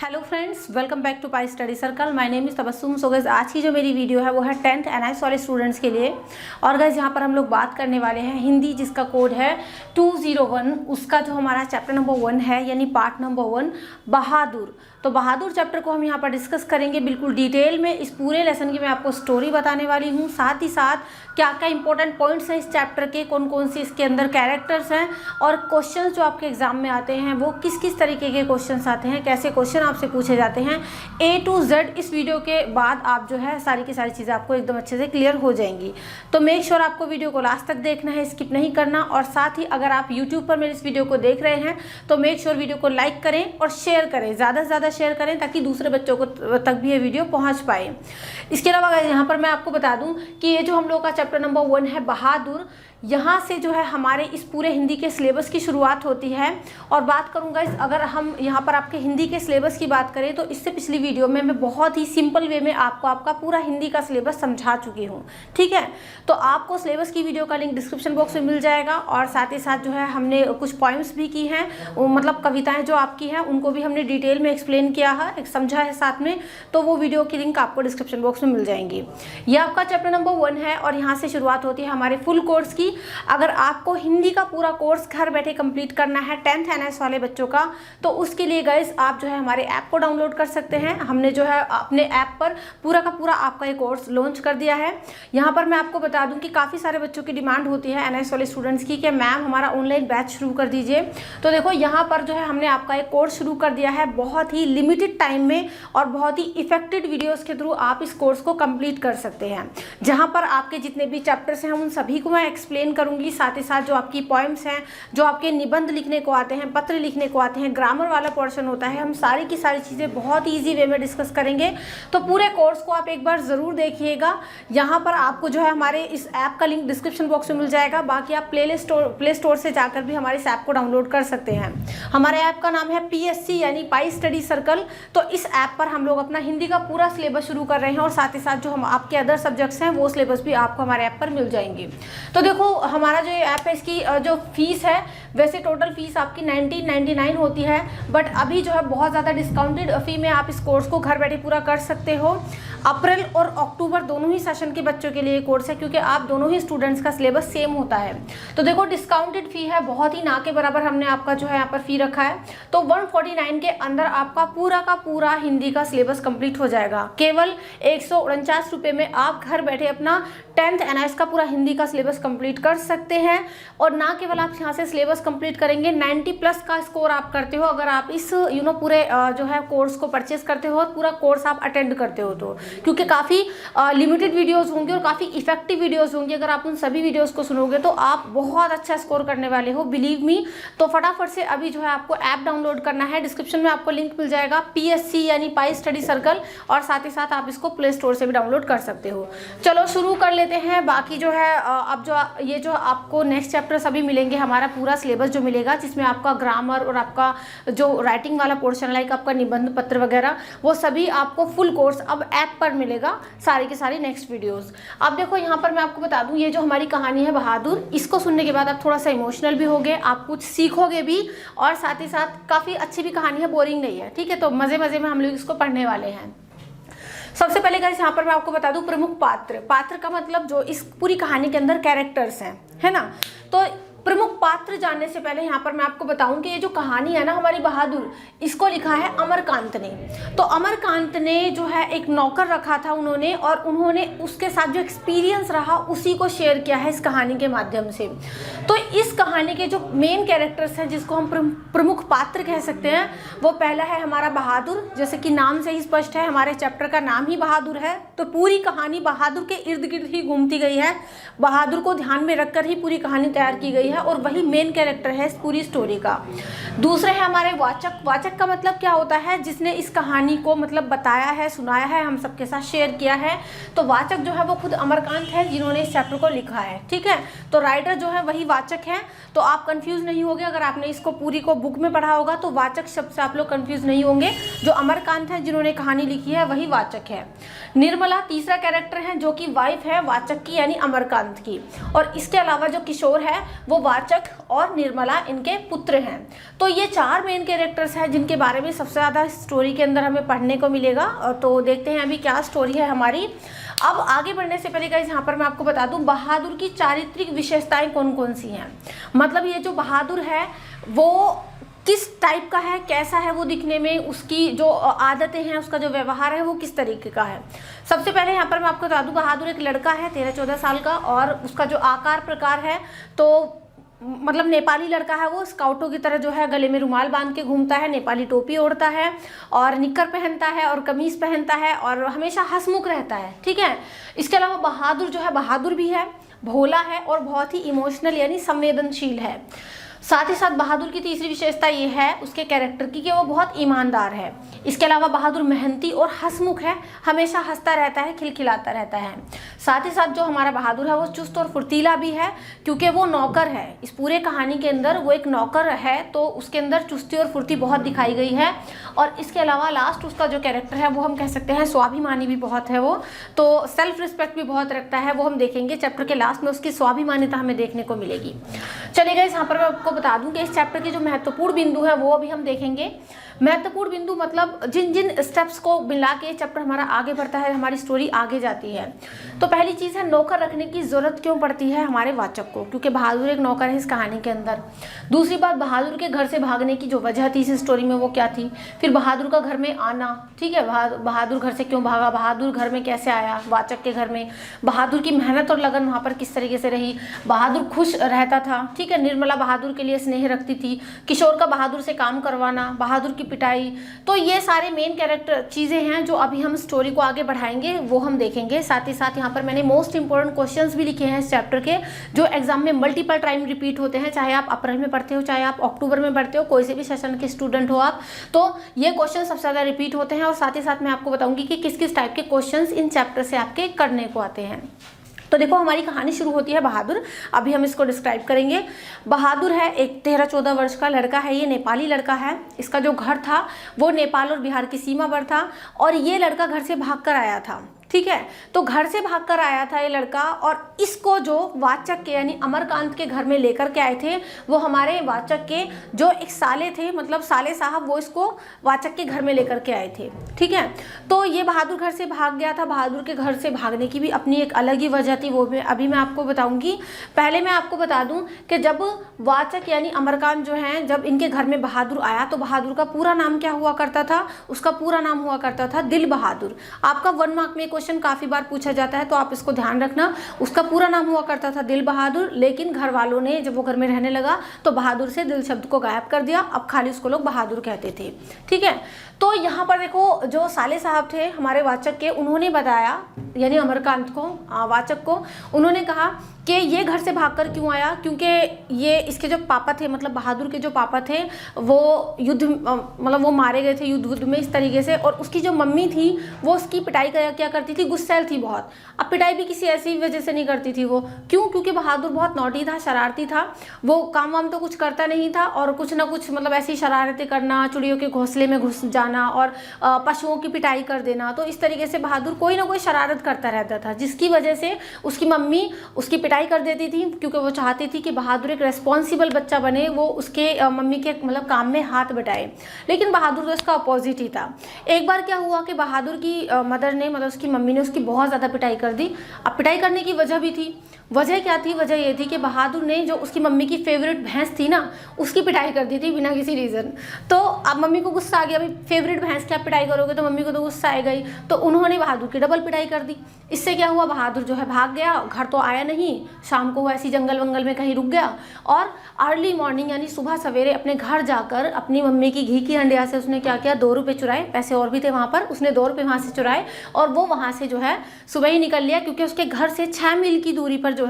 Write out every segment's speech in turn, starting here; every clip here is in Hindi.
Hello friends, welcome back to Pi Study Circle. My name is Tabassum. So guys, आज की जो मेरी वीडियो है वो है 10th NIS वाले स्टूडेंट्स के लिए। और गाइस, यहाँ पर हम लोग बात करने वाले हैं हिंदी, जिसका कोड है 201। उसका जो हमारा चैप्टर नंबर 1 है, यानी पार्ट नंबर 1 बहादुर। तो बहादुर चैप्टर को हम यहाँ पर डिस्कस करेंगे बिल्कुल डिटेल में। इस पूरे लेसन की मैं आपको स्टोरी बताने वाली हूँ, साथ ही साथ क्या क्या इंपॉर्टेंट पॉइंट्स हैं इस चैप्टर के, कौन कौन से इसके अंदर कैरेक्टर्स हैं, और क्वेश्चंस जो आपके एग्जाम में आते हैं वो किस किस तरीके के क्वेश्चंस आते हैं, कैसे क्वेश्चन आपसे पूछे जाते हैं, A to Z। इस वीडियो के बाद आप जो है सारी की सारी चीज़ें आपको एकदम अच्छे से क्लियर हो जाएंगी। तो मेक श्योर आपको वीडियो को लास्ट तक देखना है, स्किप नहीं करना। और साथ ही अगर आप यूट्यूब पर मेरे इस वीडियो को देख रहे हैं तो मेक श्योर वीडियो को लाइक करें और शेयर करें, ज़्यादा से ज़्यादा शेयर करें, ताकि दूसरे बच्चों को तक भी ये वीडियो पहुँच पाए। इसके अलावा यहाँ पर मैं आपको बता दूँ कि ये जो हम लोग का चैप्टर नंबर 1 है बहादुर, यहाँ से जो है हमारे इस पूरे हिंदी के सिलेबस की शुरुआत होती है। और बात करूँगा अगर हम यहाँ पर आपके हिंदी के सिलेबस की बात करें तो इससे पिछली वीडियो में मैं बहुत ही सिंपल वे में आपको आपका पूरा हिंदी का सिलेबस समझा चुकी हूँ, ठीक है। तो आपको सिलेबस की वीडियो का लिंक डिस्क्रिप्शन बॉक्स में मिल जाएगा। और साथ ही साथ जो है हमने कुछ पॉइंट्स भी की हैं, मतलब कविताएँ जो आपकी हैं उनको भी हमने डिटेल में एक्सप्लेन किया है, एक समझा है साथ में। तो वो वीडियो की लिंक आपको डिस्क्रिप्शन बॉक्स में मिल जाएंगी। ये आपका चैप्टर नंबर 1 है और यहाँ से शुरुआत होती है हमारे फुल कोर्स की। अगर आपको हिंदी का पूरा कोर्स घर बैठे कंप्लीट करना है 10th NIS वाले बच्चों का, तो उसके लिए गाइस आप जो है हमारे ऐप को डाउनलोड कर सकते हैं। हमने जो है अपने ऐप पर पूरा का पूरा आपका ये कोर्स लॉन्च कर दिया है। यहाँ पर मैं आपको बता दूं कि काफ़ी सारे बच्चों की डिमांड होती है NIS वाले स्टूडेंट्स की कि मैम हमारा ऑनलाइन बैच शुरू कर दीजिए। तो देखो यहाँ पर जो है हमने आपका एक कोर्स शुरू कर दिया है बहुत ही लिमिटेड टाइम में, और बहुत ही इफेक्टिव वीडियोज़ के थ्रू आप इस कोर्स को कंप्लीट कर सकते हैं। जहाँ पर आपके जितने भी चैप्टर्स हैं उन सभी को मैं एक्सप्लेन करूँगी, साथ ही साथ जो आपकी पॉइम्स हैं, जो आपके निबंध लिखने को आते हैं, पत्र लिखने को आते हैं, ग्रामर वाला पोर्शन होता है, हम सारी की सारी चीज़ें बहुत ईजी वे में डिस्कस करेंगे। तो पूरे कोर्स को आप एक बार ज़रूर देखिएगा। यहाँ पर आपको जो है हमारे इस ऐप का लिंक डिस्क्रिप्शन बॉक्स में मिल जाएगा। बाकी आप प्ले स्टोर से जाकर भी हमारे इस ऐप को डाउनलोड कर सकते हैं। हमारे ऐप का नाम है PSC यानी पाई स्टडी सर्कल। तो इस ऐप पर हम लोग अपना हिंदी का पूरा सिलेबस शुरू कर रहे हैं, और साथ ही साथ जो हम आपके अदर सब्जेक्ट्स हैं वो सिलेबस भी आपको हमारे ऐप पर मिल जाएंगे। तो देखो हमारा जो ऐप है, इसकी जो फीस है, वैसे टोटल फीस आपकी 1999 होती है, बट अभी जो है बहुत ज़्यादा डिस्काउंटेड फी में आप इस कोर्स को घर बैठे पूरा कर सकते हो। अप्रैल और अक्टूबर दोनों ही सेशन के बच्चों के लिए कोर्स है, क्योंकि आप दोनों ही स्टूडेंट्स का सिलेबस सेम होता है। तो देखो डिस्काउंटेड फी है, बहुत ही ना के बराबर हमने आपका जो है यहाँ पर फी रखा है। तो 149 के अंदर आपका पूरा का पूरा हिंदी का सिलेबस कंप्लीट हो जाएगा। केवल 149 रुपये में आप घर बैठे अपना 10th NIS का पूरा हिंदी का सिलेबस कंप्लीट कर सकते हैं। और ना केवल आप यहाँ से सिलेबस कंप्लीट करेंगे, 90+ का स्कोर आप करते हो अगर आप इस पूरे जो है कोर्स को परचेस करते हो और पूरा कोर्स आप अटेंड करते हो, तो क्योंकि काफ़ी लिमिटेड वीडियोस होंगे और काफ़ी इफेक्टिव वीडियोस होंगी। अगर आप उन सभी वीडियोस को सुनोगे तो आप बहुत अच्छा स्कोर करने वाले हो, बिलीव मी। तो फटाफट से अभी जो है आपको ऐप डाउनलोड करना है। डिस्क्रिप्शन में आपको लिंक मिल जाएगा PSC यानी पाई स्टडी सर्कल, और साथ ही साथ आप इसको प्ले स्टोर से भी डाउनलोड कर सकते हो। चलो शुरू कर लेते हैं। बाकी जो है अब जो ये जो आपको नेक्स्ट चैप्टर सभी मिलेंगे, हमारा पूरा सिलेबस जो मिलेगा, जिसमें आपका ग्रामर और आपका जो राइटिंग वाला पोर्शन, लाइक आपका निबंध पत्र वगैरह, वो सभी आपको फुल कोर्स अब ऐप पर मिलेगा, सारी की सारी नेक्स्ट वीडियोस। अब देखो यहाँ पर मैं आपको बता दूँ, ये जो हमारी कहानी है बहादुर, इसको सुनने के बाद आप थोड़ा सा इमोशनल भी होगे, आप कुछ सीखोगे भी, और साथ ही साथ काफ़ी अच्छी भी कहानी है, बोरिंग नहीं है, ठीक है। तो मज़े मज़े में हम लोग इसको पढ़ने वाले हैं। सबसे पहले गाइस यहाँ पर मैं आपको बता दूं, प्रमुख पात्र का मतलब जो इस पूरी कहानी के अंदर कैरेक्टर्स हैं, है ना। तो प्रमुख पात्र जानने से पहले यहाँ पर मैं आपको बताऊं कि ये जो कहानी है ना हमारी बहादुर, इसको लिखा है अमरकांत ने। तो अमरकांत ने जो है एक नौकर रखा था उन्होंने, और उन्होंने उसके साथ जो एक्सपीरियंस रहा उसी को शेयर किया है इस कहानी के माध्यम से। तो इस कहानी के जो मेन कैरेक्टर्स हैं, जिसको हम प्रमुख पात्र कह सकते हैं, वो पहला है हमारा बहादुर। जैसे कि नाम से ही स्पष्ट है, हमारे चैप्टर का नाम ही बहादुर है, तो पूरी कहानी बहादुर के इर्द गिर्द ही घूमती गई है। बहादुर को ध्यान में रखकर ही पूरी कहानी तैयार की गई है, और वही मेन कैरेक्टर है इस पूरी स्टोरी का। दूसरे है हमारे वाचक का मतलब क्या होता है, जिसने इस कहानी को मतलब बताया है, सुनाया है, हम सबके साथ शेयर किया है। तो वाचक जो है वो खुद अमरकांत है, जिन्होंने इस चैप्टर को लिखा है, ठीक है। तो राइटर जो है वही वाचक है। तो आप कंफ्यूज नहीं होगे, अगर आपने इसको पूरी को बुक में पढ़ा होगा तो वाचक शब्द से आप लोग कंफ्यूज नहीं होंगे। जो अमरकांत है जिन्होंने कहानी लिखी है वही वाचक है। निर्मला तीसरा कैरेक्टर है जो कि वाइफ है वाचक की यानी अमरकांत की, और इसके अलावा जो किशोर है वो वाचक और निर्मला इनके पुत्र हैं। तो ये 4 मेन कैरेक्टर्स हैं जिनके बारे में सबसे ज़्यादा स्टोरी के अंदर हमें पढ़ने को मिलेगा। तो देखते हैं अभी क्या स्टोरी है हमारी। अब आगे बढ़ने से पहले गाइस यहाँ पर मैं आपको बता दूं बहादुर की चारित्रिक विशेषताएं कौन कौन सी हैं। मतलब ये जो बहादुर है वो किस टाइप का है, कैसा है वो दिखने में, उसकी जो आदतें हैं, उसका जो व्यवहार है वो किस तरीके का है। सबसे पहले यहाँ पर मैं आपको बता दूं बहादुर एक लड़का है 13-14 साल का, और उसका जो आकार प्रकार है तो मतलब नेपाली लड़का है। वो स्काउटों की तरह जो है गले में रुमाल बांध के घूमता है, नेपाली टोपी ओढ़ता है और निक्कर पहनता है और कमीज पहनता है और हमेशा हंसमुख रहता है। ठीक है। इसके अलावा बहादुर जो है बहादुर भी है, भोला है और बहुत ही इमोशनल यानी संवेदनशील है। साथ ही साथ बहादुर की तीसरी विशेषता ये है उसके कैरेक्टर की कि वो बहुत ईमानदार है। इसके अलावा बहादुर मेहनती और हंसमुख है, हमेशा हंसता रहता है, खिलखिलाता रहता है। साथ ही साथ जो हमारा बहादुर है वो चुस्त और फुर्तीला भी है क्योंकि वो नौकर है। इस पूरे कहानी के अंदर वो एक नौकर है तो उसके अंदर चुस्ती और फुर्ती बहुत दिखाई गई है। और इसके अलावा लास्ट उसका जो कैरेक्टर है वो हम कह सकते हैं स्वाभिमानी भी बहुत है वो, तो सेल्फ रिस्पेक्ट भी बहुत रखता है। वो हम देखेंगे चैप्टर के लास्ट में उसकी स्वाभिमानिता हमें देखने को मिलेगी। चलिए यहाँ पर मैं आपको बता दूं कि इस चैप्टर के जो महत्वपूर्ण बिंदु है वो अभी हम देखेंगे। महत्वपूर्ण बिंदु मतलब जिन जिन स्टेप्स को मिला के चैप्टर हमारा आगे बढ़ता है, हमारी स्टोरी आगे जाती है। तो पहली चीज़ है नौकर रखने की ज़रूरत क्यों पड़ती है हमारे वाचक को, क्योंकि बहादुर एक नौकर है इस कहानी के अंदर। दूसरी बात बहादुर के घर से भागने की जो वजह थी इस स्टोरी में वो क्या थी। फिर बहादुर का घर में आना, ठीक है, बहादुर घर से क्यों भागा, बहादुर घर में कैसे आया वाचक के घर में, बहादुर की मेहनत और लगन वहाँ पर किस तरीके से रही, बहादुर खुश रहता था, ठीक है, निर्मला बहादुर के लिए स्नेह रखती थी, किशोर का बहादुर से काम करवाना, बहादुर की पिटाई। तो ये सारे मेन कैरेक्टर चीज़ें हैं जो अभी हम स्टोरी को आगे बढ़ाएंगे वो हम देखेंगे। साथ ही साथ यहाँ पर मैंने मोस्ट इंपॉर्टेंट क्वेश्चंस भी लिखे हैं इस चैप्टर के जो एग्जाम में मल्टीपल टाइम रिपीट होते हैं, चाहे आप अप्रैल में पढ़ते हो चाहे आप अक्टूबर में पढ़ते हो, कोई से भी सेशन के स्टूडेंट हो आप, तो ये क्वेश्चन सबसे ज़्यादा रिपीट होते हैं। और साथ ही साथ मैं आपको बताऊंगी कि किस किस टाइप के क्वेश्चन इन चैप्टर से आपके करने को आते हैं। तो देखो हमारी कहानी शुरू होती है बहादुर, अभी हम इसको डिस्क्राइब करेंगे। बहादुर है एक 13-14 वर्ष का लड़का है, ये नेपाली लड़का है। इसका जो घर था वो नेपाल और बिहार की सीमा पर था और ये लड़का घर से भागकर आया था, ठीक है। तो घर से भागकर आया था ये लड़का और इसको जो वाचक के यानी अमरकांत के घर में लेकर के आए थे वो हमारे वाचक के जो एक साले थे, मतलब साले साहब, वो इसको वाचक के घर में लेकर के आए थे, ठीक है। तो ये बहादुर घर से भाग गया था। बहादुर के घर से भागने की भी अपनी एक अलग ही वजह थी, वो भी अभी मैं आपको बताऊंगी। पहले मैं आपको बता दूं कि जब वाचक यानी अमरकांत जो हैं जब इनके घर में बहादुर आया तो बहादुर का पूरा नाम क्या हुआ करता था, उसका पूरा नाम हुआ करता था दिल बहादुर। आपका 1 मार्क में क्वेश्चन काफी बार पूछा जाता है तो आप इसको ध्यान रखना। उसका पूरा नाम हुआ करता था दिल बहादुर, लेकिन घर वालों ने जब वो घर में रहने लगा तो बहादुर से दिल शब्द को गायब कर दिया, अब खाली उसको लोग बहादुर कहते थे, ठीक है। तो यहाँ पर देखो जो साले साहब थे हमारे वाचक के, उन्होंने बताया यानी अमरकांत को, वाचक को, उन्होंने कहा कि ये घर से भागकर क्यों आया, क्योंकि ये इसके जो पापा थे, मतलब बहादुर के जो पापा थे वो युद्ध मतलब वो मारे गए थे युद्ध में इस तरीके से। और उसकी जो मम्मी थी वो उसकी पिटाई क्या करती थी, गुस्सैल थी बहुत। अब पिटाई भी किसी ऐसी वजह से नहीं करती थी वो, क्यों, क्योंकि बहादुर बहुत नॉटी था, शरारती था, वो काम वाम तो कुछ करता नहीं था और कुछ ना कुछ मतलब ऐसी शरारतें करना, चिड़ियों के घोंसले में घुस जाना और पशुओं की पिटाई कर देना। तो इस तरीके से बहादुर कोई ना कोई शरारत करता रहता था, जिसकी वजह से उसकी मम्मी उसकी पिटाई कर देती थी, क्योंकि वो चाहती थी कि बहादुर एक रेस्पॉन्सिबल बच्चा बने, वो उसके मम्मी के मतलब काम में हाथ बटाए। लेकिन बहादुर तो इसका अपोजिट ही था। एक बार क्या हुआ कि बहादुर की मदर ने, मतलब उसकी मम्मी ने उसकी बहुत ज़्यादा पिटाई कर दी। अब पिटाई करने की वजह भी थी, वजह क्या थी, वजह ये थी कि बहादुर ने जो उसकी मम्मी की फेवरेट भैंस थी ना उसकी पिटाई कर दी थी बिना किसी रीज़न। तो अब मम्मी को गुस्सा आ गया, भाई फेवरेट भैंस की आप पिटाई करोगे तो मम्मी को तो गुस्सा आएगा ही, तो उन्होंने बहादुर की डबल पिटाई कर दी। इससे क्या हुआ, बहादुर जो है भाग गया, घर तो आया नहीं, शाम को वो ऐसी जंगल वंगल में कहीं रुक गया और अर्ली मॉर्निंग यानी सुबह सवेरे अपने घर जाकर अपनी मम्मी की घी की हंडिया से उसने क्या किया, 2 रुपये चुराए, पैसे और भी थे वहाँ पर, उसने 2 रुपये वहाँ से चुराए और वो वहाँ से जो है सुबह ही निकल लिया, क्योंकि उसके घर से 6 मील की दूरी पर जो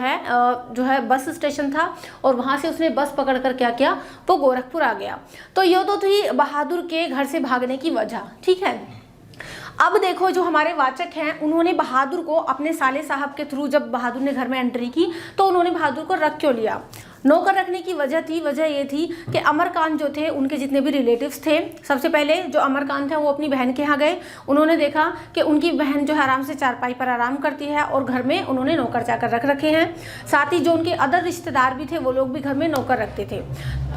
है बस स्टेशन था और वहाँ से उसने बस पकड़कर क्या किया, वो गोरखपुर आ गया। तो ये तो थी बहादुर के घर से भागने की वजह, ठीक है। अब देखो जो हमारे वाचक हैं उन्होंने बहादुर को अपने साले साहब के थ्रू, जब बहादुर ने घर में एंट्री की तो उन्होंने बहादुर को रख क्यों लिया। नौकर रखने की वजह ये थी कि अमरकांत जो थे, उनके जितने भी रिलेटिव्स थे, सबसे पहले जो अमरकांत थे वो अपनी बहन के यहाँ गए। उन्होंने देखा कि उनकी बहन जो है आराम से चारपाई पर आराम करती है और घर में उन्होंने नौकर चाकर रख रखे हैं। साथ ही जो उनके अदर रिश्तेदार भी थे वो लोग भी घर में नौकर रखते थे।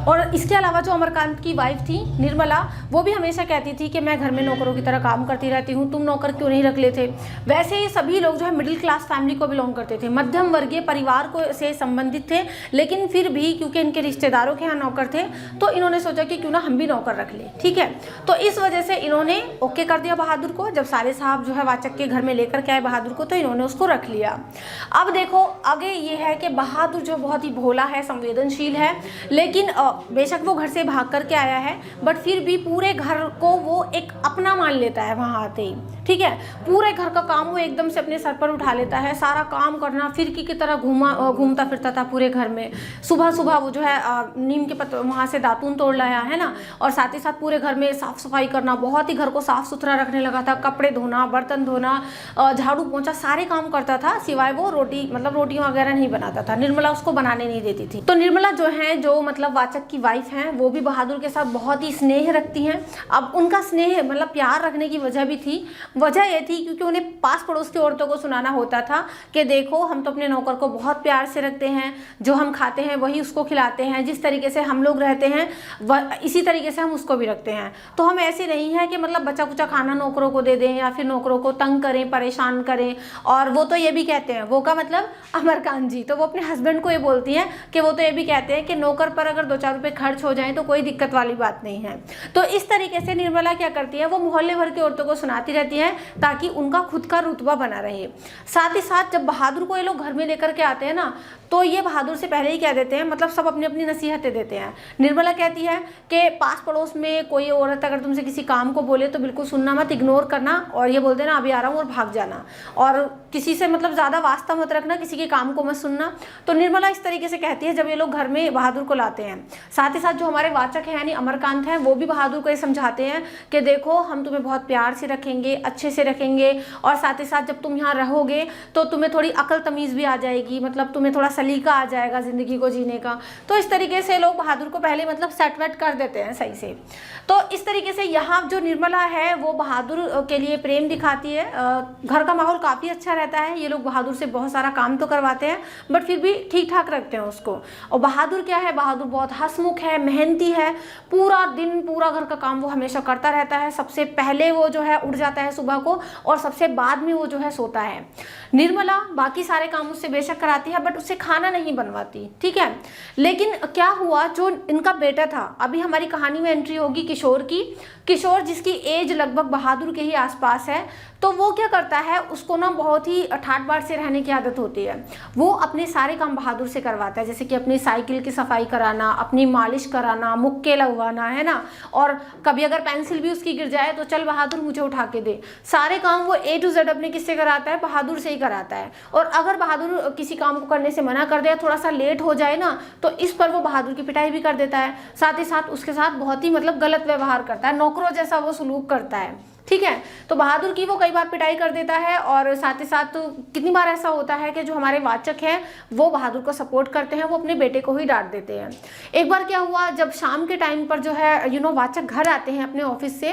और इसके अलावा जो अमरकांत की वाइफ थी निर्मला, वो भी हमेशा कहती थी कि मैं घर में नौकरों की तरह काम करती रहती हूँ, तुम नौकर क्यों नहीं रख लेते। वैसे ये सभी लोग जो है मिडिल क्लास फैमिली को बिलोंग करते थे, मध्यम वर्गीय परिवार को से संबंधित थे, लेकिन फिर भी क्योंकि इनके रिश्तेदारों के यहाँ नौकर थे तो इन्होंने सोचा कि क्यों ना हम भी नौकर रख ले। ठीक है, तो इस वजह से इन्होंने ओके कर दिया बहादुर को। जब सारे साहब जो है वाचक के घर में लेकर के आए बहादुर को तो इन्होंने उसको रख लिया। अब देखो आगे ये है कि बहादुर जो बहुत ही भोला है, संवेदनशील है, लेकिन बेशक वो घर से भाग करके आया है बट फिर भी पूरे घर को वो एक अपना मान लेता है वहाँ आते ही। ठीक है, पूरे घर का काम वो एकदम से अपने सर पर उठा लेता है, सारा काम करना, फिरकी की तरह घूमता फिरता था पूरे घर में। सुबह सुबह वो जो है नीम के पत्ते वहाँ से दातून तोड़ लाया है ना, और साथ ही साथ पूरे घर में साफ सफाई करना, बहुत ही घर को साफ सुथरा रखने लगा था। कपड़े धोना, बर्तन धोना, झाड़ू पोंछा, सारे काम करता था, सिवाय वो रोटियां वगैरह नहीं बनाता था। निर्मला उसको बनाने नहीं देती थी। तो निर्मला जो है, जो मतलब वाचक की वाइफ हैं, वो भी बहादुर के साथ बहुत ही स्नेह रखती हैं। अब उनका स्नेह मतलब प्यार रखने की वजह भी थी। वजह ये थी क्योंकि उन्हें पास पड़ोस की औरतों को सुनाना होता था कि देखो हम तो अपने नौकर को बहुत प्यार से रखते हैं, जो हम खाते हैं वही उसको खिलाते हैं, जिस तरीके से हम लोग रहते हैं इसी तरीके से हम उसको भी रखते हैं। तो हम ऐसे नहीं है कि मतलब बचा कुचा खाना नौकरों को दे दें या फिर नौकरों को तंग करें, परेशान करें। और वो तो ये भी कहते हैं, वो का मतलब अमरकांत जी, तो वो अपने हस्बैंड को ये बोलती हैं कि वो तो ये भी कहते हैं कि नौकर पर अगर 2-4 रुपये खर्च हो जाएं तो कोई दिक्कत वाली बात नहीं है। तो इस तरीके से निर्मला क्या करती है, वो मोहल्ले भर की औरतों को सुनाती रहती है ताकि उनका खुद का रुतबा बना रहे। साथ ही साथ जब बहादुर को ये लोग घर में लेकर के आते हैं ना, तो ये बहादुर से पहले ही कह देते हैं, मतलब सब अपनी अपनी नसीहतें देते हैं। निर्मला कहती है कि पास पड़ोस में कोई औरत अगर तुमसे किसी काम को बोले तो बिल्कुल सुनना मत, इग्नोर करना और ये बोल देना अभी आ रहा हूँ और भाग जाना, और किसी से मतलब ज़्यादा वास्ता मत रखना, किसी के काम को मत सुनना। तो निर्मला इस तरीके से कहती है जब ये लोग घर में बहादुर को लाते हैं। साथ ही साथ जो हमारे वाचक हैं यानी अमरकांत हैं, वो भी बहादुर को ये समझाते हैं कि देखो हम तुम्हें बहुत प्यार से रखेंगे, अच्छे से रखेंगे, और साथ ही साथ जब तुम यहाँ रहोगे तो तुम्हें थोड़ी अकल तमीज़ भी आ जाएगी, मतलब तुम्हें थोड़ा सलीका आ जाएगा ज़िंदगी को जीने का। तो इस तरीके से लोग बहादुर को पहले मतलब सेट वेट कर देते हैं सही से। तो इस तरीके से यहाँ जो निर्मला है वो बहादुर के लिए प्रेम दिखाती है। घर का माहौल काफ़ी अच्छा रहता है, ये लोग बहादुर से बहुत सारा काम तो करवाते हैं बट फिर भी ठीक ठाक रखते हैं उसको। और बहादुर क्या है, बहादुर बहुत हंसमुख है, मेहनती है, पूरा दिन पूरा घर का काम वो हमेशा करता रहता है। सबसे पहले वो जो है उठ जाता है सुबह को और सबसे बाद में वो जो है सोता है। निर्मला बाकी सारे काम उससे बेशक कराती है बट उससे खाना नहीं बनवाती। ठीक है, लेकिन क्या हुआ, जो इनका बेटा था, अभी हमारी कहानी में एंट्री होगी किशोर की। किशोर जिसकी एज लगभग बहादुर के ही आसपास है, तो वो क्या करता है, उसको ना बहुत ही ठाट बाट से रहने की आदत होती है। वो अपने सारे काम बहादुर से करवाता है, जैसे कि अपनी साइकिल की सफाई कराना, अपनी मालिश कराना, मुक्के लगवाना, है ना, और कभी अगर पेंसिल भी उसकी गिर जाए तो चल बहादुर मुझे उठा के दे। सारे काम वो A to Z अपने किससे कराता है, बहादुर से ही कराता है। और अगर बहादुर किसी काम को करने से मना कर दे, थोड़ा सा लेट हो जाए ना, तो इस पर वो बहादुर की पिटाई भी कर देता है। साथ ही साथ उसके साथ बहुत ही मतलब गलत व्यवहार करता है, नौकरों जैसा वो सलूक करता है। ठीक है, तो बहादुर की वो कई बार पिटाई कर देता है। और साथ ही साथ तो कितनी बार ऐसा होता है कि जो हमारे वाचक हैं वो बहादुर को सपोर्ट करते हैं, वो अपने बेटे को ही डांट देते हैं। एक बार क्या हुआ, जब शाम के टाइम पर जो है वाचक घर आते हैं अपने ऑफिस से,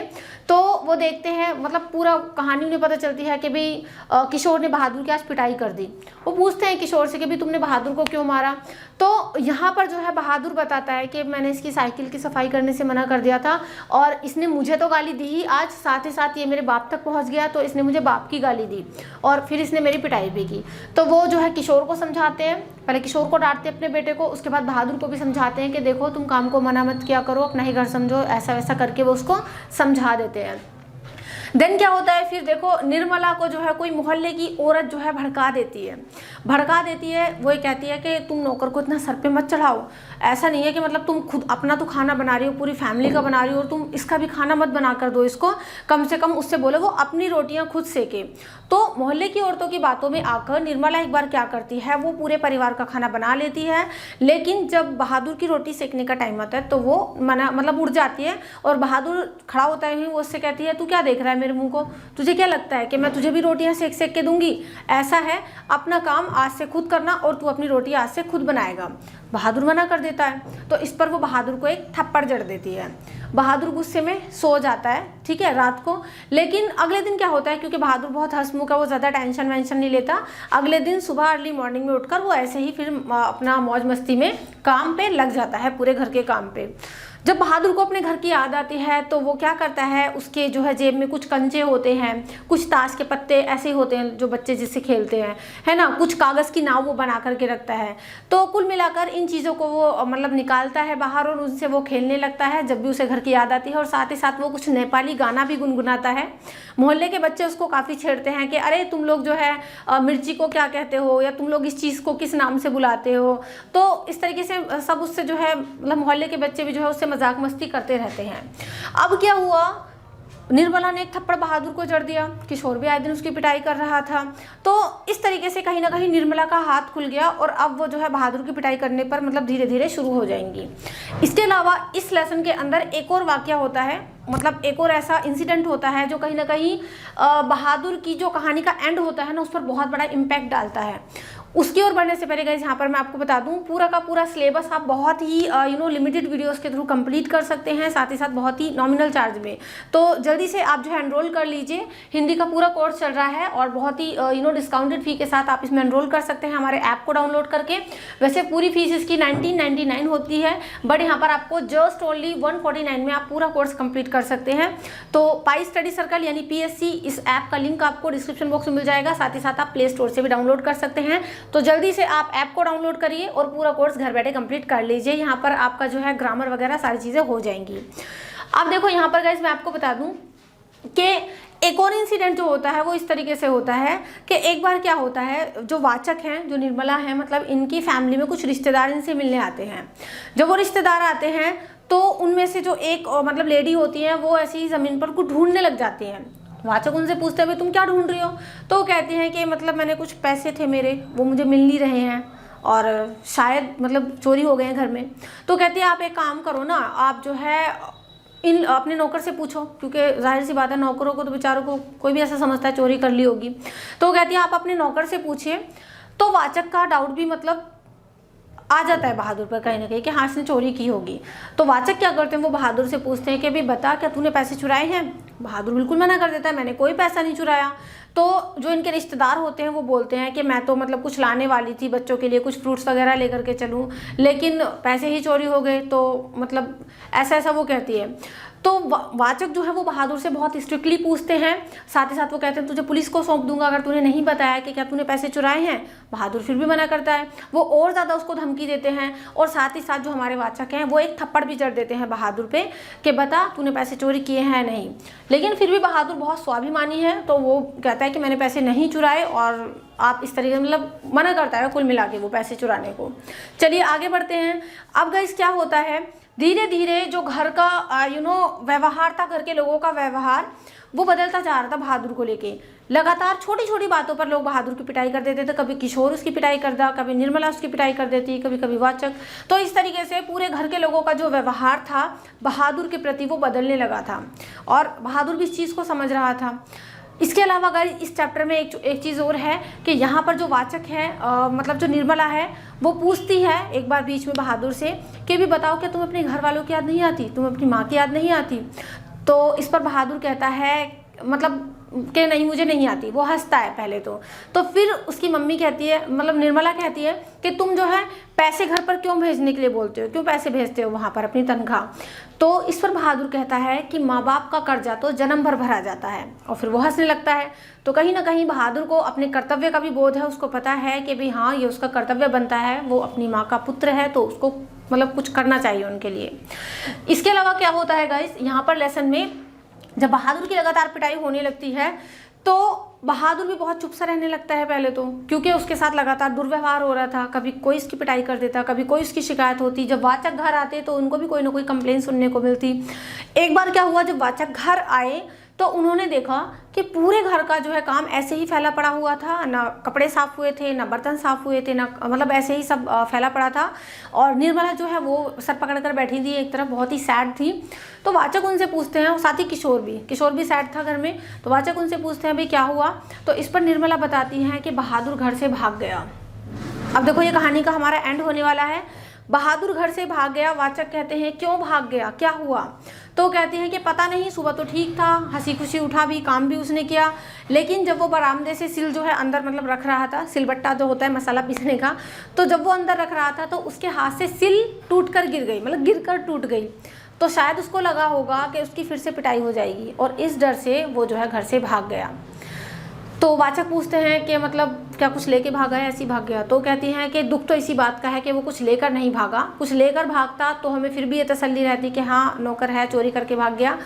तो वो देखते हैं, मतलब पूरा कहानी उन्हें पता चलती है कि भाई किशोर ने बहादुर की आज पिटाई कर दी। वो पूछते हैं किशोर से कि भाई तुमने बहादुर को क्यों मारा। तो यहाँ पर जो है बहादुर बताता है कि मैंने इसकी साइकिल की सफाई करने से मना कर दिया था और इसने मुझे तो गाली दी ही, आज साथ ही साथ ये मेरे बाप तक पहुँच गया तो इसने मुझे बाप की गाली दी और फिर इसने मेरी पिटाई भी की। तो वो जो है किशोर को समझाते हैं, पहले किशोर को डांटते हैं अपने बेटे को, उसके बाद बहादुर को भी समझाते हैं कि देखो तुम काम को मना मत किया करो, अपना ही घर समझो, ऐसा वैसा करके वो उसको समझा देते हैं। देन क्या होता है, फिर देखो निर्मला को जो है कोई मोहल्ले की औरत जो है भड़का देती है। वो ये कहती है कि तुम नौकर को इतना सर पे मत चढ़ाओ, ऐसा नहीं है कि मतलब तुम खुद अपना तो खाना बना रही हो, पूरी फैमिली का बना रही हो, और तुम इसका भी खाना मत बना कर दो इसको, कम से कम उससे बोलो वो अपनी रोटियां खुद सेके। तो मोहल्ले की औरतों की बातों में आकर निर्मला एक बार क्या करती है, वो पूरे परिवार का खाना बना लेती है, लेकिन जब बहादुर की रोटी सेकने का टाइम आता है तो वो मतलब उड़ जाती है और बहादुर खड़ा होता है, वो उससे कहती है तू क्या देख रहा है मेरे मुंह को, तुझे क्या लगता है कि मैं तुझे भी रोटियां सेक सेक के दूंगी? ऐसा है, अपना काम आज से खुद करना और तू अपनी रोटी आज से खुद बनाएगा। बहादुर मना कर देता है, तो इस पर वो बहादुर को एक थप्पड़ जड़ देती है। बहादुर गुस्से में सो जाता है, ठीक है, रात को। लेकिन अगले दिन क्या होता है, क्योंकि बहादुर बहुत हंसमुख है, वो ज़्यादा टेंशन वेंशन नहीं लेता। अगले दिन सुबह अर्ली मॉर्निंग में उठकर वो ऐसे ही फिर अपना मौज मस्ती में काम पे लग जाता है, पूरे घर के काम पे। जब बहादुर को अपने घर की याद आती है तो वो क्या करता है, उसके जो है जेब में कुछ कंचे होते हैं, कुछ ताश के पत्ते ऐसे होते हैं जो बच्चे जिससे खेलते हैं, है ना, कुछ कागज़ की नाव वो बना करके रखता है। तो कुल मिलाकर इन चीज़ों को वो मतलब निकालता है बाहर और उनसे वो खेलने लगता है जब भी उसे घर की याद आती है। और साथ ही साथ वो कुछ नेपाली गाना भी गुनगुनाता है। मोहल्ले के बच्चे उसको काफ़ी छेड़ते हैं कि अरे तुम लोग जो है मिर्ची को क्या कहते हो, या तुम लोग इस चीज़ को किस नाम से बुलाते हो। तो इस तरीके से सब उससे जो है मतलब मोहल्ले के बच्चे भी जो है उससे मजाक मस्ती करते रहते हैं। अब क्या हुआ, निर्मला ने एक थप्पड़ बहादुर को जड़ दिया, किशोर भी आए दिन उसकी पिटाई कर रहा था। तो इस तरीके से कहीं ना कहीं निर्मला का हाथ खुल गया और अब वो जो है बहादुर की पिटाई करने पर मतलब धीरे धीरे शुरू हो जाएंगी। इसके अलावा इस लेसन के अंदर एक और वाकया होता है, मतलब एक और ऐसा इंसिडेंट होता है जो कहीं ना कहीं बहादुर की जो कहानी का एंड होता है ना, उस पर बहुत बड़ा इम्पैक्ट डालता है। उसकी ओर बढ़ने से पहले गाइस यहाँ पर मैं आपको बता दूं, पूरा का पूरा सिलेबस आप बहुत ही लिमिटेड वीडियोस के थ्रू कंप्लीट कर सकते हैं, साथ ही साथ बहुत ही नॉमिनल चार्ज में। तो जल्दी से आप जो है एनरोल कर लीजिए। हिंदी का पूरा कोर्स चल रहा है और बहुत ही डिस्काउंटेड फी के साथ आप इसमें एनरोल कर सकते हैं हमारे ऐप को डाउनलोड करके। वैसे पूरी फीस इसकी 1999 होती है, बट यहाँ पर आपको जस्ट ओनली 149 में आप पूरा कोर्स कंप्लीट कर सकते हैं। तो पाई स्टडी सर्कल यानी PSC, इस ऐप का लिंक आपको डिस्क्रिप्शन बॉक्स में मिल जाएगा, साथ ही साथ आप प्ले स्टोर से भी डाउनलोड कर सकते हैं। तो जल्दी से आप ऐप को डाउनलोड करिए और पूरा कोर्स घर बैठे कंप्लीट कर लीजिए। यहाँ पर आपका जो है ग्रामर वगैरह सारी चीज़ें हो जाएंगी। अब देखो यहाँ पर गाइस मैं आपको बता दूं कि एक और इंसिडेंट जो होता है वो इस तरीके से होता है कि एक बार क्या होता है, जो वाचक हैं, जो निर्मला हैं, मतलब इनकी फैमिली में कुछ रिश्तेदार इनसे मिलने आते हैं। जब वो रिश्तेदार आते हैं तो उनमें से जो एक मतलब लेडी होती है वो ऐसी ही ज़मीन पर कुछ ढूंढने लग जाती हैं। वाचक उनसे पूछते हैं भाई तुम क्या ढूंढ रही हो, तो वो कहती हैं कि मतलब मैंने कुछ पैसे थे मेरे, वो मुझे मिल नहीं रहे हैं और शायद मतलब चोरी हो गए हैं घर में। तो कहती है आप एक काम करो ना, आप जो है इन अपने नौकर से पूछो, क्योंकि जाहिर सी बात है नौकरों को तो बेचारों को कोई भी ऐसा समझता है चोरी कर ली होगी। तो वो कहती है आप अपने नौकर से पूछिए। तो वाचक का डाउट भी मतलब आ जाता है बहादुर पर कहीं ना कहीं कि हाँ इसने चोरी की होगी। तो वाचक क्या करते हैं, वो बहादुर से पूछते हैं कि भाई बता क्या तूने पैसे चुराए हैं। बहादुर बिल्कुल मना कर देता है, मैंने कोई पैसा नहीं चुराया। तो जो इनके रिश्तेदार होते हैं वो बोलते हैं कि मैं तो मतलब कुछ लाने वाली थी बच्चों के लिए, कुछ फ्रूट्स वगैरह लेकर के चलूँ, लेकिन पैसे ही चोरी हो गए। तो मतलब ऐसा ऐसा वो कहती है। तो वाचक जो है वो बहादुर से बहुत स्ट्रिक्टली पूछते हैं, साथ ही साथ वो कहते हैं तुझे पुलिस को सौंप दूंगा अगर तूने नहीं बताया कि क्या तूने पैसे चुराए हैं। बहादुर फिर भी मना करता है, वो और ज़्यादा उसको धमकी देते हैं और साथ ही साथ जो हमारे वाचक हैं वो एक थप्पड़ भी जड़ देते हैं बहादुर पे कि बता तूने पैसे चोरी किए हैं नहीं। लेकिन फिर भी बहादुर बहुत स्वाभिमानी है, तो वो कहता है कि मैंने पैसे नहीं चुराए और आप इस तरीके मतलब मना करता है कुल मिला के वो पैसे चुराने को। चलिए आगे बढ़ते हैं। अब गाइस क्या होता है, धीरे धीरे जो घर का व्यवहार था, घर के लोगों का व्यवहार वो बदलता जा रहा था बहादुर को लेके। लगातार छोटी छोटी बातों पर लोग बहादुर की पिटाई कर देते थे। कभी किशोर उसकी पिटाई करता, कभी निर्मला उसकी पिटाई कर देती, कभी कभी वाचक। तो इस तरीके से पूरे घर के लोगों का जो व्यवहार था बहादुर के प्रति वो बदलने लगा था और बहादुर भी इस चीज़ को समझ रहा था। इसके अलावा गाइस इस चैप्टर में एक चीज़ और है कि यहाँ पर जो वाचक है मतलब जो निर्मला है वो पूछती है एक बार बीच में बहादुर से कि भी बताओ क्या तुम्हें अपने घर वालों की याद नहीं आती, तुम्हें अपनी माँ की याद नहीं आती। तो इस पर बहादुर कहता है मतलब कि नहीं मुझे नहीं आती। वो हंसता है पहले तो फिर उसकी मम्मी कहती है मतलब निर्मला कहती है कि तुम जो है पैसे घर पर क्यों भेजने के लिए बोलते हो, क्यों पैसे भेजते हो वहाँ पर अपनी तनख्वाह। तो इस पर बहादुर कहता है कि माँ बाप का कर्जा तो जन्म भर भरा जाता है और फिर वो हंसने लगता है। तो कहीं ना कहीं बहादुर को अपने कर्तव्य का भी बोध है, उसको पता है कि भाई हाँ ये उसका कर्तव्य बनता है, वो अपनी माँ का पुत्र है तो उसको मतलब कुछ करना चाहिए उनके लिए। इसके अलावा क्या होता है गाइस यहाँ पर लेसन में, जब बहादुर की लगातार पिटाई होने लगती है तो बहादुर भी बहुत चुप सा रहने लगता है पहले तो, क्योंकि उसके साथ लगातार दुर्व्यवहार हो रहा था। कभी कोई इसकी पिटाई कर देता, कभी कोई उसकी शिकायत होती। जब वाचक घर आते तो उनको भी कोई ना कोई कंप्लेन सुनने को मिलती। एक बार क्या हुआ, जब वाचक घर आए तो उन्होंने देखा कि पूरे घर का जो है काम ऐसे ही फैला पड़ा हुआ था, ना कपड़े साफ हुए थे, ना बर्तन साफ हुए थे, ना मतलब ऐसे ही सब फैला पड़ा था। और निर्मला जो है वो सर पकड़ कर बैठी थी एक तरफ, बहुत ही सैड थी। तो वाचक उनसे पूछते हैं, साथ ही किशोर भी सैड था घर में। तो वाचक उनसे पूछते हैं भाई क्या हुआ। तो इस पर निर्मला बताती हैं कि बहादुर घर से भाग गया। अब देखो ये कहानी का हमारा एंड होने वाला है। बहादुर घर से भाग गया। वाचक कहते हैं क्यों भाग गया, क्या हुआ? तो कहते हैं कि पता नहीं, सुबह तो ठीक था, हंसी खुशी उठा भी, काम भी उसने किया, लेकिन जब वो बरामदे से सिल जो है अंदर मतलब रख रहा था, सिलबट्टा जो होता है मसाला पीसने का, तो जब वो अंदर रख रहा था तो उसके हाथ से सिल टूट कर गिर गई, मतलब गिर कर टूट गई। तो शायद उसको लगा होगा कि उसकी फिर से पिटाई हो जाएगी और इस डर से वो जो है घर से भाग गया। तो वाचक पूछते हैं कि मतलब क्या कुछ लेके भागा है, ऐसी भाग गया? तो कहती हैं कि दुख तो इसी बात का है कि वो कुछ लेकर नहीं भागा, कुछ लेकर भागता तो हमें फिर भी ये तसल्ली रहती कि हाँ नौकर है, चोरी करके भाग गया।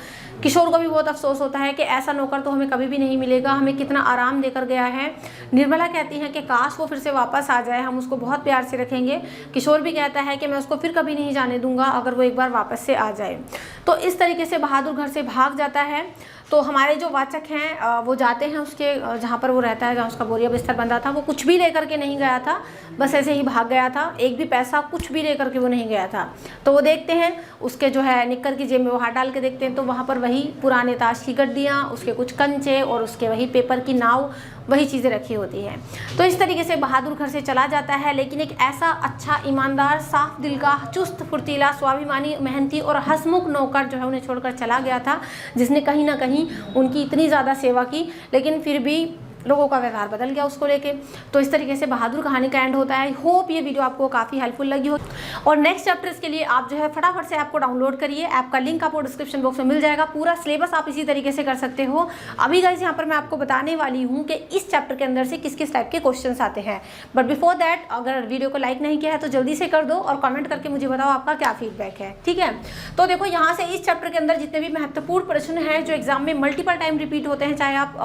किशोर को भी बहुत अफसोस होता है कि ऐसा नौकर तो हमें कभी भी नहीं मिलेगा, हमें कितना आराम देकर गया है। निर्मला कहती हैं कि काश वो फिर से वापस आ जाए, हम उसको बहुत प्यार से रखेंगे। किशोर भी कहता है कि मैं उसको फिर कभी नहीं जाने दूंगा अगर वो एक बार वापस से आ जाए। तो इस तरीके से बहादुर घर से भाग जाता है। तो हमारे जो वाचक हैं वो जाते हैं उसके जहाँ पर वो रहता है, जहाँ उसका बोरिया बिस्तर बंधा था, वो कुछ भी लेकर के नहीं गया था, बस ऐसे ही भाग गया था, एक भी पैसा कुछ भी लेकर के वो नहीं गया था। तो वो देखते हैं उसके जो है निक्कर की जेब में वो हाथ डाल के देखते हैं तो वहाँ पर वही पुराने ताश की गड्डियाँ, उसके कुछ कंचे और उसके वही पेपर की नाव, वही चीज़ें रखी होती हैं। तो इस तरीके से बहादुर घर से चला जाता है, लेकिन एक ऐसा अच्छा, ईमानदार, साफ दिल का, चुस्त फुर्तीला, स्वाभिमानी, मेहनती और हंसमुख नौकर जो है उन्हें छोड़कर चला गया था, जिसने कहीं ना कहीं उनकी इतनी ज़्यादा सेवा की, लेकिन फिर भी लोगों का व्यवहार बदल गया उसको लेके। तो इस तरीके से बहादुर कहानी का एंड होता है। आई होप ये वीडियो आपको काफ़ी हेल्पफुल लगी हो। और नेक्स्ट चैप्टर्स के लिए आप जो है फटाफट से ऐप को डाउनलोड करिए। ऐप का लिंक आपको डिस्क्रिप्शन बॉक्स में मिल जाएगा। पूरा सिलेबस आप इसी तरीके से कर सकते हो। अभी गाइस यहाँ पर मैं आपको बताने वाली हूँ कि इस चैप्टर के अंदर से किस किस टाइप के क्वेश्चन आते हैं। बट बिफोर दैट, अगर वीडियो को लाइक नहीं किया है तो जल्दी से कर दो और कॉमेंट करके मुझे बताओ आपका क्या फीडबैक है, ठीक है? तो देखो यहाँ से इस चैप्टर के अंदर जितने भी महत्वपूर्ण प्रश्न हैं जो एग्जाम में मल्टीपल टाइम रिपीट होते हैं, चाहे आप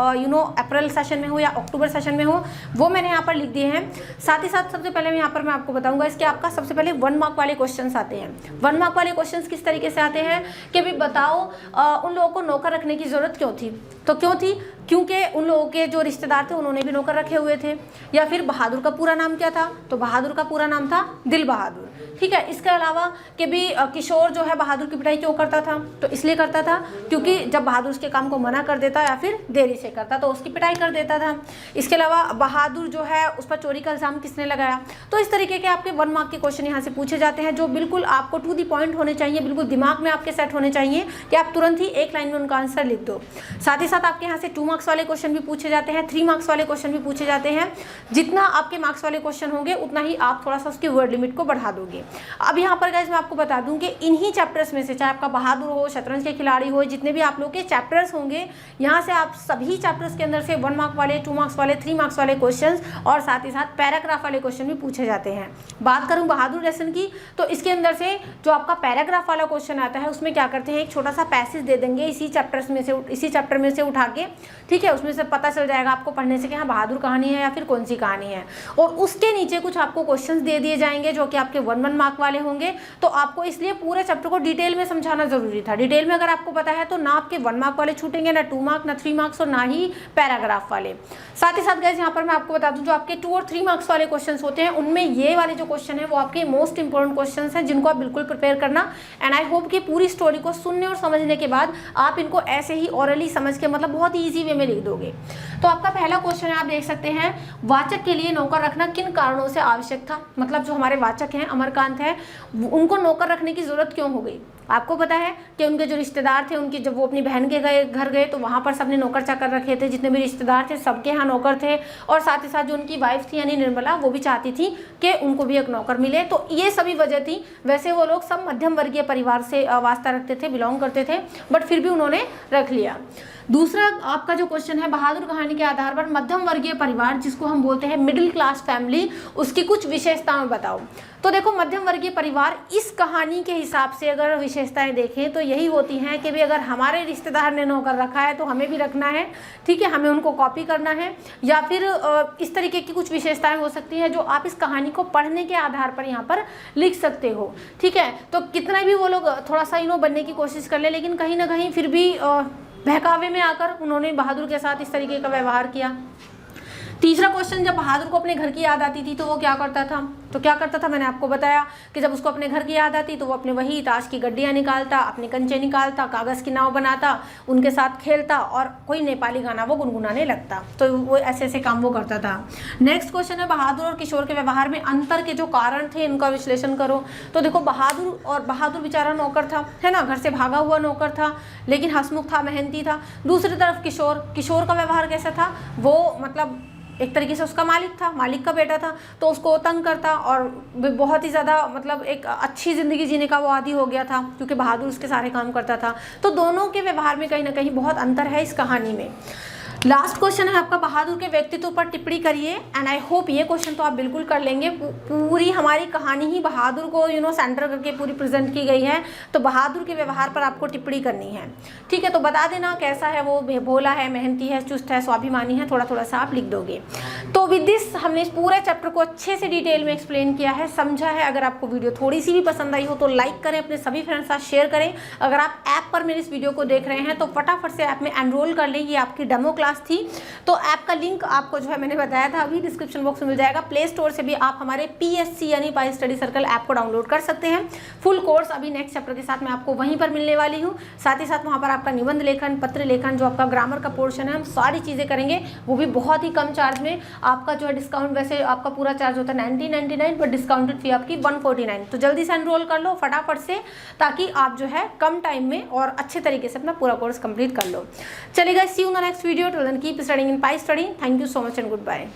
अप्रैल सेशन में हो या अक्टूबर सेशन में हो, वो मैंने यहाँ पर लिख दिए हैं। साथ ही साथ सबसे पहले यहाँ पर मैं आपको बताऊंगा इसके आपका सबसे पहले 1 मार्क वाले क्वेश्चंस आते हैं। 1 मार्क वाले क्वेश्चंस किस तरीके से आते हैं कि भी बताओ उन लोगों को नौकर रखने की जरूरत क्यों थी? तो क्यों थी? क्योंकि उन लोगों के जो रिश्तेदार थे उन्होंने भी नौकर रखे हुए थे। या फिर बहादुर का पूरा नाम क्या था? तो बहादुर का पूरा नाम था दिल बहादुर, ठीक है। इसके अलावा कि भी किशोर जो है बहादुर की पिटाई क्यों करता था? तो इसलिए करता था क्योंकि जब बहादुर उसके काम को मना कर देता या फिर देरी से करता तो उसकी पिटाई कर देता था। इसके अलावा बहादुर जो है उस पर चोरी का इल्ज़ाम किसने लगाया? तो इस तरीके के आपके 1 मार्क के क्वेश्चन यहाँ से पूछे जाते हैं जो बिल्कुल आपको टू दी पॉइंट होने चाहिए, बिल्कुल दिमाग में आपके सेट होने चाहिए कि आप तुरंत ही एक लाइन में उनका आंसर लिख दो। साथ ही साथ आपके यहाँ से 2 मार्क्स वाले क्वेश्चन भी पूछे जाते हैं, 3 मार्क्स वाले क्वेश्चन भी पूछे जाते हैं। जितना आपके मार्क्स वाले क्वेश्चन होंगे उतना ही आप थोड़ा सा उसकी वर्ड लिमिट को बढ़ा दोगे। अब यहाँ पर गाइस मैं आपको बता दूं कि इन्हीं चैप्टर्स में से, चाहे आपका बहादुर हो, शतरंज के खिलाड़ी हो, जितने भी आप लोग के चैप्टर्स होंगे, यहाँ से आप सभी चैप्टर्स के अंदर से 1 मार्क वाले, 2 मार्क्स वाले, 3 मार्क्स वाले क्वेश्चंस और साथ ही साथ पैराग्राफ वाले क्वेश्चन भी पूछे जाते हैं। बात करूँ बहादुर लेसन की, तो इसके अंदर से जो आपका पैराग्राफ वाला क्वेश्चन आता है उसमें क्या करते हैं, एक छोटा सा पैसेज दे देंगे इसी चैप्टर में से उठा के, ठीक है। उसमें से पता चल जाएगा आपको पढ़ने से कि हाँ बहादुर कहानी है या फिर कौन सी कहानी है। और उसके नीचे कुछ आपको क्वेश्चंस दे दिए जाएंगे जो कि आपके 1 मार्क वाले होंगे। तो आपको इसलिए पूरे चैप्टर को डिटेल में समझाना जरूरी था। डिटेल में अगर आपको पता है तो ना आपके 1 मार्क वाले छूटेंगे, ना 2 मार्क, ना 3 मार्क्स और ना ही पैराग्राफ वाले। साथ ही साथ गाइस यहाँ पर मैं आपको बता दूं जो आपके 2 और 3 मार्क्स वाले क्वेश्चन होते हैं उनमें ये वाले जो क्वेश्चन है वो आपके मोस्ट इंपॉर्टेंट क्वेश्चन हैं जिनको आप बिल्कुल प्रिपेयर करना। एंड आई होप कि पूरी स्टोरी को सुनने और समझने के बाद आप इनको ऐसे ही ऑरली समझ के मतलब बहुत ही ईजी वे में लिख दोगे। तो आपका पहला क्वेश्चन है, आप देख सकते हैं, वाचक के लिए नौकर रखना किन कारणों से आवश्यक था? मतलब जो हमारे वाचक हैं, अमरकांत है, उनको नौकर रखने की जरूरत क्यों हो गई? आपको पता है कि उनके जो रिश्तेदार थे, उनकी जब वो अपनी बहन के घर गए तो वहाँ पर सबने नौकर चाकर रखे थे, जितने भी रिश्तेदार थे सबके यहाँ नौकर थे। और साथ ही साथ जो उनकी वाइफ थी यानी निर्मला, वो भी चाहती थी कि उनको भी एक नौकर मिले। तो ये सभी वजह थी। वैसे वो लोग सब मध्यम वर्गीय परिवार से वास्ता रखते थे, बिलोंग करते थे, बट फिर भी उन्होंने रख लिया। दूसरा आपका जो क्वेश्चन है, बहादुर कहानी के आधार पर मध्यम वर्गीय परिवार जिसको हम बोलते हैं मिडिल क्लास फैमिली, उसकी कुछ विशेषताएं बताओ। तो देखो मध्यम वर्गीय परिवार इस कहानी के हिसाब से अगर विशेषताएं देखें तो यही होती हैं कि भाई अगर हमारे रिश्तेदार ने नौकर रखा है तो हमें भी रखना है, ठीक है, हमें उनको कॉपी करना है। या फिर इस तरीके की कुछ विशेषताएं हो सकती हैं जो आप इस कहानी को पढ़ने के आधार पर यहाँ पर लिख सकते हो, ठीक है। तो कितना भी वो लोग थोड़ा सा बनने की कोशिश कर ले, लेकिन कहीं ना कहीं फिर भी बहकावे में आकर उन्होंने बहादुर के साथ इस तरीके का व्यवहार किया। तीसरा क्वेश्चन, जब बहादुर को अपने घर की याद आती थी तो वो क्या करता था? तो क्या करता था, मैंने आपको बताया कि जब उसको अपने घर की याद आती तो वो अपने वही ताश की गड्डियाँ निकालता, अपने कंचे निकालता, कागज़ की नाव बनाता, उनके साथ खेलता और कोई नेपाली गाना वो गुनगुनाने लगता। तो वो ऐसे ऐसे काम वो करता था। नेक्स्ट क्वेश्चन है, बहादुर और किशोर के व्यवहार में अंतर के जो कारण थे इनका विश्लेषण करो। तो देखो, बहादुर बेचारा नौकर था, है ना, घर से भागा हुआ नौकर था, लेकिन हंसमुख था, मेहनती था। दूसरी तरफ किशोर का व्यवहार कैसा था? वो मतलब एक तरीके से उसका मालिक था, मालिक का बेटा था, तो उसको तंग करता और बहुत ही ज़्यादा मतलब एक अच्छी ज़िंदगी जीने का वो आदी हो गया था, क्योंकि बहादुर उसके सारे काम करता था। तो दोनों के व्यवहार में कहीं ना कहीं बहुत अंतर है इस कहानी में। लास्ट क्वेश्चन है आपका, बहादुर के व्यक्तित्व पर टिप्पणी करिए। एंड आई होप ये क्वेश्चन तो आप बिल्कुल कर लेंगे। पूरी हमारी कहानी ही बहादुर को सेंटर करके पूरी प्रेजेंट की गई है, तो बहादुर के व्यवहार पर आपको टिप्पणी करनी है। ठीक है, तो बता देना कैसा है वो, भोला है, मेहनती है, चुस्त है, स्वाभिमानी है, थोड़ा थोड़ा सा आप लिख दोगे। तो विद दिस हमने इस पूरे चैप्टर को अच्छे से डिटेल में एक्सप्लेन किया है, समझा है। अगर आपको वीडियो थोड़ी सी भी पसंद आई हो तो लाइक करें, अपने सभी फ्रेंड्स के साथ शेयर करें। अगर आप ऐप पर मेरे इस वीडियो को देख रहे हैं तो फटाफट से ऐप में एनरोल कर लें, ये आपकी डेमो क्लास थी। तो ऐप का लिंक आपको जो है मैंने बताया था अभी डिस्क्रिप्शन बॉक्स में मिल जाएगा। प्ले स्टोर से भी आप हमारे PSC यानी पाई स्टडी सर्कल ऐप को डाउनलोड कर सकते हैं। फुल कोर्स अभी नेक्स्ट चैप्टर के साथ मैं आपको वहीं पर मिलने वाली हूँ। साथ ही साथ वहाँ पर आपका निबंध लेखन, पत्र लेखन, जो आपका ग्रामर का पोर्शन है, हम सारी चीज़ें करेंगे, वो भी बहुत ही कम चार्ज में। आपका जो है डिस्काउंट, वैसे आपका पूरा चार्ज होता है 1999, बट डिस्काउंटेड फी आपकी 149। तो जल्दी से एनरोल कर लो फटाफट से, ताकि आप जो है कम टाइम में और अच्छे तरीके से अपना पूरा कोर्स कंप्लीट कर लो। चलिए guys, see you in the next video. Till then keep studying in Pi Study. Thank you so much and good bye.